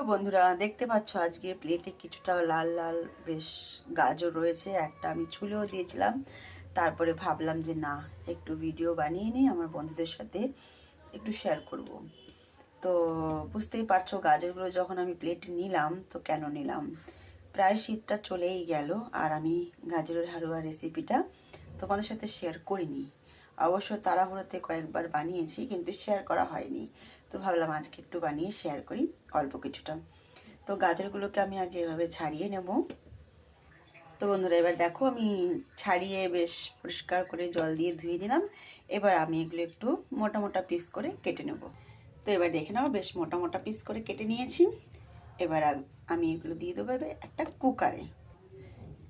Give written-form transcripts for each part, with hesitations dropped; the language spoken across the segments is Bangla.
বন্ধুরা, দেখতে পাচ্ছ আজকে প্লেটে কিছুটা লাল লাল বেশ গাজর রয়েছে। একটা আমি ছুলেও দিয়েছিলাম, তারপরে ভাবলাম যে না, একটু ভিডিও বানিয়ে নিই, আমার বন্ধুদের সাথে একটু শেয়ার করব। তো বুঝতেই পারছো গাজরগুলো যখন আমি প্লেটে নিলাম তো কেন নিলাম। প্রায় শীতটা চলেই গেল আর আমি গাজরের হালুয়া রেসিপিটা তোমাদের সাথে শেয়ার করিনি। অবশ্য তাড়াহুড়োতে কয়েকবার বানিয়েছি কিন্তু শেয়ার করা হয়নি। তো ভাবলাম আজকে একটু বানিয়ে শেয়ার করি অল্প কিছুটা। তো গাজরগুলোকে আমি আগে এভাবে ছাড়িয়ে নেব। তো বন্ধুরা, এবার দেখো আমি ছাড়িয়ে বেশ পরিষ্কার করে জল দিয়ে ধুয়ে নিলাম। এবার আমি এগুলো একটু মোটা মোটা পিস করে কেটে নেব। তো এবার দেখে নাও, বেশ মোটা মোটা পিস করে কেটে নিয়েছি। এবার আমি এগুলো দিয়ে দেবো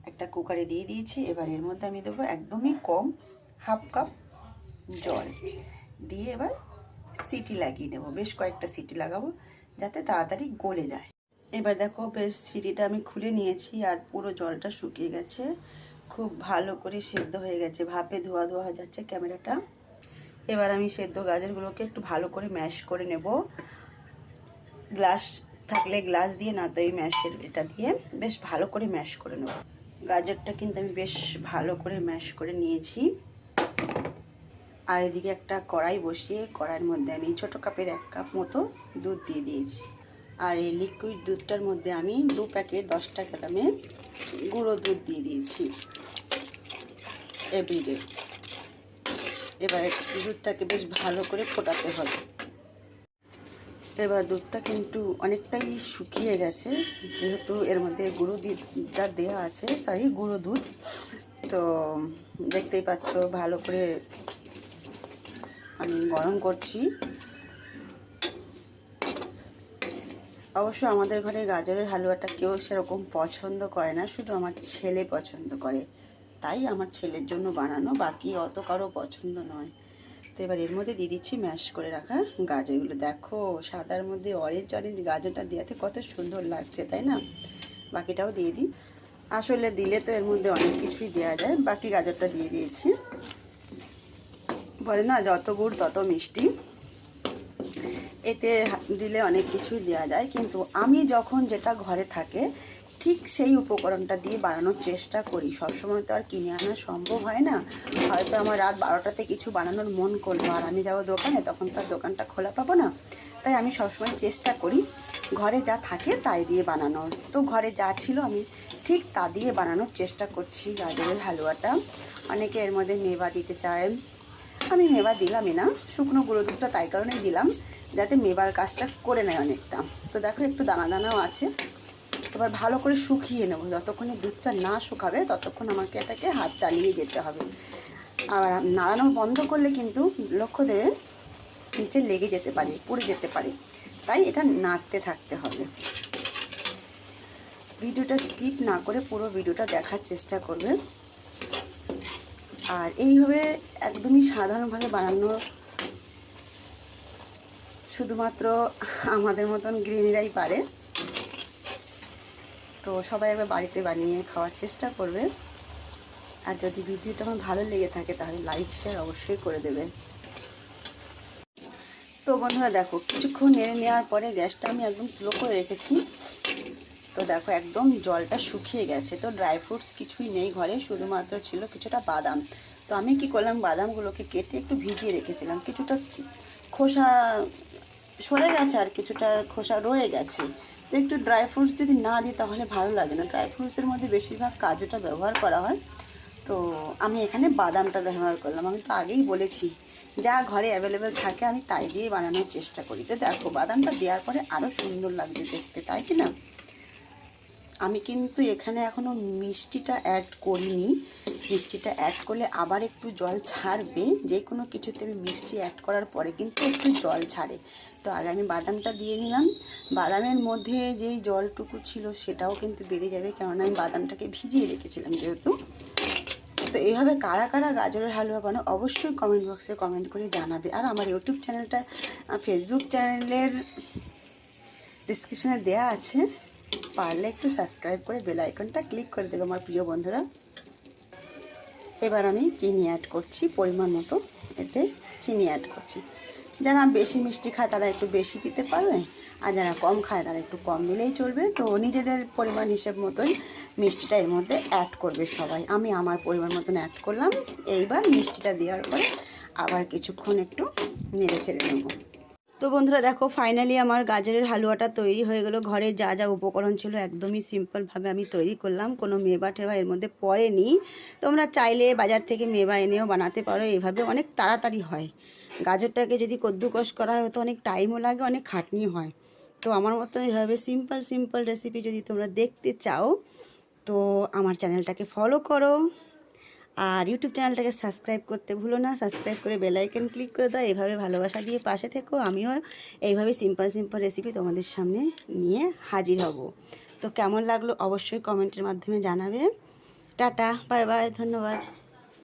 একটা কুকারে দিয়ে দিয়েছি। এবার এর মধ্যে আমি দেবো একদমই কম, হাফ কাপ জল দিয়ে এবার সিটি লাগিয়ে নেব। বেশ কয়েকটা সিটি লাগাবো যাতে তাড়াতাড়ি গলে যায়। এবার দেখো বেশ সিটিটা আমি খুলে নিয়েছি আর পুরো জলটা শুকিয়ে গেছে, খুব ভালো করে সেদ্ধ হয়ে গেছে, ভাপে ধোয়া ধোয়া হয়ে যাচ্ছে ক্যামেরাটা। এবার আমি সেদ্ধ গাজরগুলোকে একটু ভালো করে ম্যাশ করে নেব। গ্লাস থাকলে গ্লাস দিয়ে, না তো এই ম্যাশের এটা দিয়ে বেশ ভালো করে ম্যাশ করে নেব। গাজরটা কিন্তু আমি বেশ ভালো করে ম্যাশ করে নিয়েছি। আর এদিকে একটা কড়াই বসিয়ে কড়াইয়ের মধ্যে আমি ছোটো কাপের 1 কাপ মতো দুধ দিয়ে দিয়েছি। আর এই লিকুইড দুধটার মধ্যে আমি 2 প্যাকেট 10 টাকা দামের গুঁড়ো দুধ দিয়ে দিয়েছি এভরিডে। এবার দুধটাকে বেশ ভালো করে ফোটাতে হবে। এবার দুধটা কিন্তু অনেকটাই শুকিয়ে গেছে, যেহেতু এর মধ্যে গুঁড়ো দুধটা দেওয়া আছে, গুঁড়ো দুধ। তো দেখতেই পাচ্ছ ভালো করে আমি গরম করছি। অবশ্য আমাদের ঘরে গাজরের হালুয়াটা কেউ সেরকম পছন্দ করে না, শুধু আমার ছেলে পছন্দ করে, তাই আমার ছেলের জন্য বানানো, বাকি অত কারো পছন্দ নয়। তো এবার এর মধ্যে দিয়ে দিচ্ছি ম্যাশ করে রাখা গাজরগুলো। দেখো সাদার মধ্যে অরেঞ্জ অরেঞ্জ গাজরটা দেওয়াতে কত সুন্দর লাগছে, তাই না? বাকিটাও দিয়ে দিই। আসলে দিলে তো এর মধ্যে অনেক কিছুই দেওয়া যায়, বাকি গাজরটা দিয়ে দিয়েছি। বলে না যত গুড় তত মিষ্টি, এতে দিলে অনেক কিছুই দেওয়া যায়, কিন্তু আমি যখন যেটা ঘরে থাকে ঠিক সেই উপকরণটা দিয়ে বানানোর চেষ্টা করি। সবসময় তো আর কিনে আনা সম্ভব হয় না। হয়তো আমার রাত 12টাতে কিছু বানানোর মন করলো আর আমি যাবো দোকানে, তখন তার দোকানটা খোলা পাবো না। তাই আমি সবসময় চেষ্টা করি ঘরে যা থাকে তাই দিয়ে বানানোর। তো ঘরে যা ছিল আমি ঠিক তা দিয়ে বানানোর চেষ্টা করছি গাজরের হালুয়াটা। অনেকে এর মধ্যে মেওয়া দিতে চায়, আমি মেওয়া দিলামই না, শুকনো গুঁড়ো দুধটা তাই কারণেই দিলাম যাতে মেবার কাজটা করে নেয় অনেকটা। তো দেখো একটু দানা দানাও আছে। এবার ভালো করে শুকিয়ে নেব, যতক্ষণে দুধটা না শুকাবে ততক্ষণ আমাকে এটাকে হাত চালিয়ে যেতে হবে। আর নাড়ানো বন্ধ করলে কিন্তু লক্ষ্য দেবে নিচে লেগে যেতে পারে, পুড়ে যেতে পারে, তাই এটা নাড়তে থাকতে হবে। ভিডিওটা স্কিপ না করে পুরো ভিডিওটা দেখার চেষ্টা করবে। আর এইভাবে একদমই সাধারণভাবে বানানো শুধুমাত্র আমাদের মতন গৃহিণীরাই পারে। তো সবাই একবার বাড়িতে বানিয়ে খাওয়ার চেষ্টা করবে। আর যদি ভিডিওটা আমার ভালো লেগে থাকে তাহলে লাইক শেয়ার অবশ্যই করে দেবে। তো বন্ধুরা দেখো কিছুক্ষণ নেড়ে নেওয়ার পরে গ্যাসটা আমি একদম স্লো করে রেখেছি। তো দেখো একদম জলটা শুকিয়ে গেছে। তো ড্রাই ফ্রুটস কিছুই নেই ঘরে, শুধুমাত্র ছিল কিছুটা বাদাম। তো আমি কি করলাম, বাদামগুলোকে কেটে একটু ভিজিয়ে রেখেছিলাম, কিছুটা খোসা সরে গেছে আর কিছুটা খোসা রয়ে গেছে। তো একটু ড্রাই ফ্রুটস যদি না দিই তাহলে ভালো লাগে না। ড্রাই ফ্রুটসের মধ্যে বেশিরভাগ কাজুটা ব্যবহার করা হয়, তো আমি এখানে বাদামটা ব্যবহার করলাম। আমি তো আগেই বলেছি যা ঘরে অ্যাভেলেবেল থাকে আমি তাই দিয়ে বানানোর চেষ্টা করি। তো দেখো বাদামটা দেওয়ার পরে আরও সুন্দর লাগছে দেখতে, তাই কি না? আমি কিন্তু এখানে এখনও মিষ্টিটা অ্যাড করিনি। মিষ্টিটা অ্যাড করলে আবার একটু জল ছাড়বে, যে কোনো কিছুতে আমি মিষ্টি অ্যাড করার পরে কিন্তু একটু জল ছাড়ে। তো আগে আমি বাদামটা দিয়ে নিলাম। বাদামের মধ্যে যেই জলটুকু ছিল সেটাও কিন্তু বেড়ে যাবে, কেননা আমি বাদামটাকে ভিজিয়ে রেখেছিলাম যেহেতু। তো এইভাবে কারা কারা গাজরের হালুয়া বানাও অবশ্যই কমেন্ট বক্সে কমেন্ট করে জানাবে। আর আমার ইউটিউব চ্যানেলটা, ফেসবুক চ্যানেলের ডিসক্রিপশনে দেওয়া আছে, পারলে একটু সাবস্ক্রাইব করে বেল আইকনটা ক্লিক করে দেবে আমার প্রিয় বন্ধুরা। এবার আমি চিনি অ্যাড করছি পরিমাণ মতো, এতে চিনি অ্যাড করছি। যারা বেশি মিষ্টি খায় তারা একটু বেশি দিতে পারবে, আর যারা কম খায় তারা একটু কম দিলেই চলবে। তো নিজেদের পরিমাণ হিসেব মতোই মিষ্টিটা এর মধ্যে অ্যাড করবে সবাই। আমি আমার পরিমাণ মতন অ্যাড করলাম। এইবার মিষ্টিটা দেওয়ার পরে আবার কিছুক্ষণ একটু নেড়ে ছেড়ে নেব। তো বন্ধুরা দেখো ফাইনালি আমার গাজরের হালুয়াটা তৈরি হয়ে গেল। ঘরে যা যা উপকরণ ছিল একদমই সিম্পলভাবে আমি তৈরি করলাম, কোনো মেবা টেবা এর মধ্যে পড়েনি। তোমরা চাইলে বাজার থেকে মেবা এনেও বানাতে পারো, এইভাবে অনেক তাড়াতাড়ি হয়। গাজরটাকে যদি কদ্দুকস করা হয় তো অনেক টাইমও লাগে, অনেক খাটনি হয়। তো আমার মতো এইভাবে সিম্পল রেসিপি যদি তোমরা দেখতে চাও তো আমার চ্যানেলটাকে ফলো করো, আর ইউটিউব চ্যানেলটাকে সাবস্ক্রাইব করতে ভুলো না। সাবস্ক্রাইব করে বেল আইকন ক্লিক করে দাও। এইভাবে ভালোবাসা দিয়ে পাশে থেকো। আমিও এইভাবে সিম্পল রেসিপি তোমাদের সামনে নিয়ে হাজির হব। তো কেমন লাগলো অবশ্যই কমেন্টের মাধ্যমে জানাবে। টাটা, বাই বাই, ধন্যবাদ।